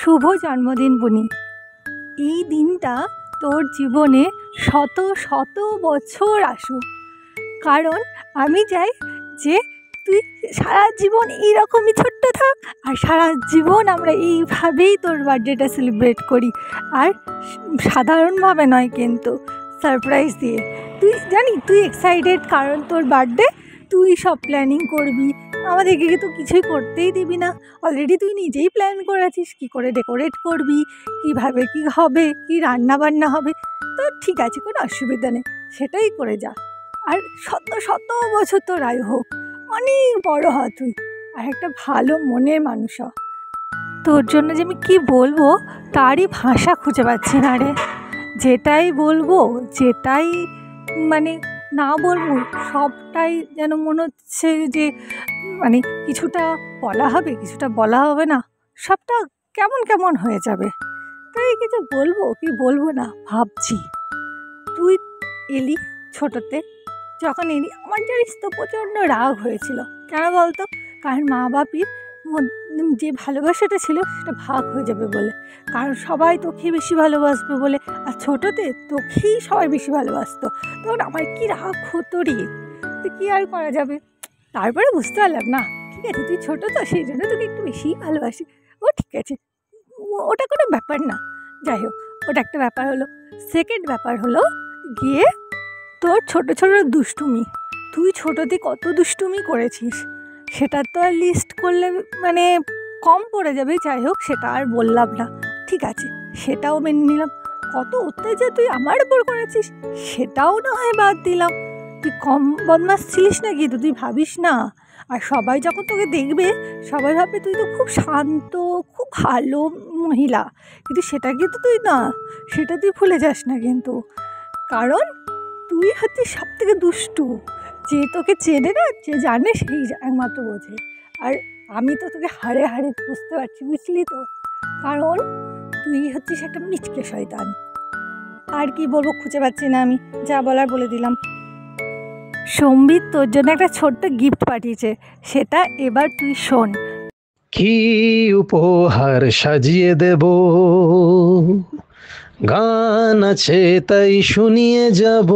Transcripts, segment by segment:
শুভ জন্মদিন বুনি। এই দিনটা তোর জীবনে শত শত বছর আসুক, কারণ আমি চাই যে তুই সারা জীবন এইরকমই ছোট্ট থাক, আর সারা জীবন আমরা এইভাবেই তোর বার্থডেটা সেলিব্রেট করি। আর সাধারণভাবে নয়, কিন্তু সারপ্রাইজ দিয়ে। তুই এক্সাইটেড, কারণ তোর বার্থডে, তুই সব প্ল্যানিং করবি, আমাদেরকে তো কিছুই করতেই দিবি না। অলরেডি তুই নিজেই প্ল্যান করেছিস কী করে ডেকোরেট করবি, কীভাবে কী হবে, কী রান্না বান্না হবে। তো ঠিক আছে, কোনো অসুবিধা নেই, সেটাই করে যা। আর শত শত বছর তোর আয়ু হোক, অনেক বড় হ তুই, আর একটা ভালো মনের মানুষ হ। তোর জন্য যে আমি কী বলবো তারই ভাষা খুঁজে পাচ্ছি না রে। যেটাই বলবো, যেটাই না বলবো, সবটাই যেন মনে হচ্ছে যে কিছুটা বলা হবে, কিছুটা বলা হবে না, সবটা কেমন কেমন হয়ে যাবে। তাই কিছু বলবো কি বলবো না ভাবছি। তুই এলি ছোটোতে, যখন এলি আমার জানিস তো প্রচণ্ড রাগ হয়েছিল। কেন বলতো? কারণ মা বাপির যে ভালোবাসাটা ছিল সেটা ভাগ হয়ে যাবে বলে, কারণ সবাই তোকেই বেশি ভালোবাসবে বলে, আর ছোটোতে তোকেই সবাই বেশি ভালোবাসতো। তখন আমার কি রাগ হতো রে, তো কী আর করা যাবে। তারপরে বুঝতে পারলাম না, ঠিক আছে তুই ছোটো তো, সেই জন্য তোকে একটু বেশিই ভালোবাসি। ও ঠিক আছে, ওটা কোনো ব্যাপার না। যাই হোক, ওটা একটা ব্যাপার হলো। সেকেন্ড ব্যাপার হলো গিয়ে তোর ছোটো ছোটো দুষ্টুমি। তুই ছোটোতে কত দুষ্টুমি করেছিস, সেটা তো আর লিস্ট করলে কম পড়ে যাবে। যাই হোক, সেটা আর বললাম না, ঠিক আছে, সেটাও মেনে নিলাম। কত অত্যাচার তুই আমার উপর করেছিস, সেটাও না হয় বাদ দিলাম। তুই কম বদমাস ছিলিস না, কিন্তু তুই ভাবিস না। আর সবাই যখন তোকে দেখবে, সবাই ভাববে তুই তো খুব শান্ত, খুব ভালো মহিলা, কিন্তু সেটা কিন্তু তুই না, সেটা তুই ভুলে যাস না কিন্তু। কারণ তুই হচ্ছিস সব থেকে দুষ্টু। যে তোকে চেনে না, যে জানে, সেই একমাত্র বোঝে। আর আমি তো তোকে হাড়ে হাড়ে বুঝতে পারছি, বুঝলি তো, কারণ তুই হচ্ছিস একটা মিচকে শয়তান। আর কি বলবো, খুঁজে পাচ্ছি না, আমি যা বলার বলে দিলাম। সম্বিত তোর জন্য একটা ছোট্ট গিফট পাঠিয়েছে, সেটা এবার তুই শোন। কি উপহার সাজিয়ে দেব, গান আছে তাই শুনিয়ে যাব,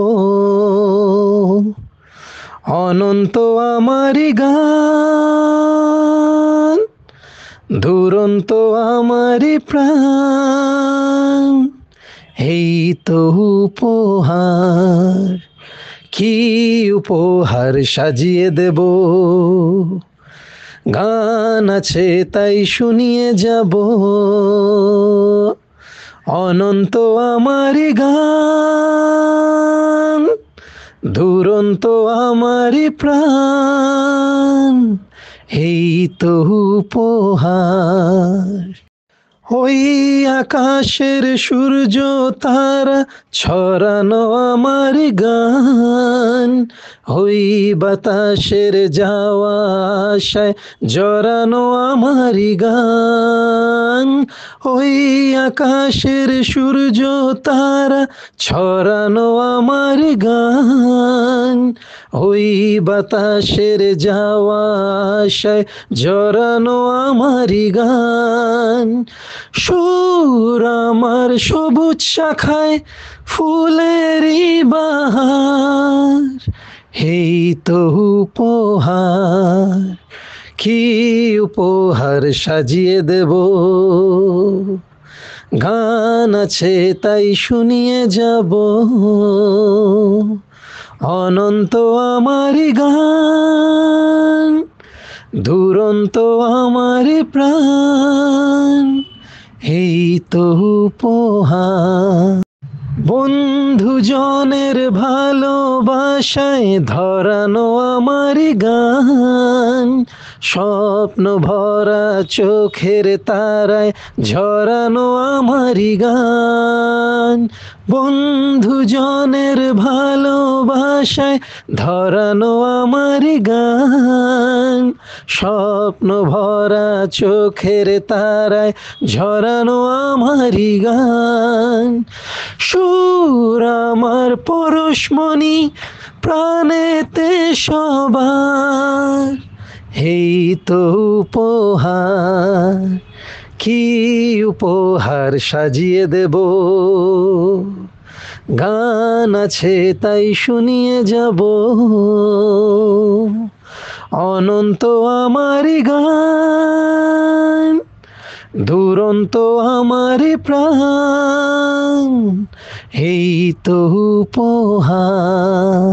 অনন্ত আমারই গান, দুরন্ত আমারই প্রাণ, এই তো উপহার। কি উপহার সাজিয়ে দেব, গান আছে তাই শুনিয়ে যাব, অনন্ত আমারই গান, দুরন্ত আমারই প্রাণ, এই তো উপহার। ওই আকাশের সূর্য তারা ছড়ানো আমার গান, ওই বাতাসের যাওয়া আশায় জড়ানো আমার গান, ওই আকাশের সূর্য তারা ছড়ানো আমার গান, ওই বাতাসের যাওয়া আশায় জড়ানো আমার গান, সুর আমার সবুজ শাখায় ফুলেরই বাহার, এই তো উপহার। কি উপহার সাজিয়ে দেব, গান আছে তাই শুনিয়ে যাব, অনন্ত আমারই গান, দুরন্ত আমারই প্রাণ, এই তো উপহার। বন্ধুজনের ভালোবাসায় ধরানো আমার গান, স্বপ্ন ভরা চোখের তারায় ঝরানো আমার গান, বন্ধুজনের ভালোবাসায় ধরানো আমার গান, স্বপ্ন ভরা চোখের তারায় ঝরানো আমার গান, সুর আমার পরশমণি প্রাণেতে সবার, এই তো উপহার। কি উপহার সাজিয়ে দেব, গান আছে তাই শুনিয়ে যাব, অনন্ত আমারই গান, দুরন্ত আমারই প্রাণ, এই তো উপহার।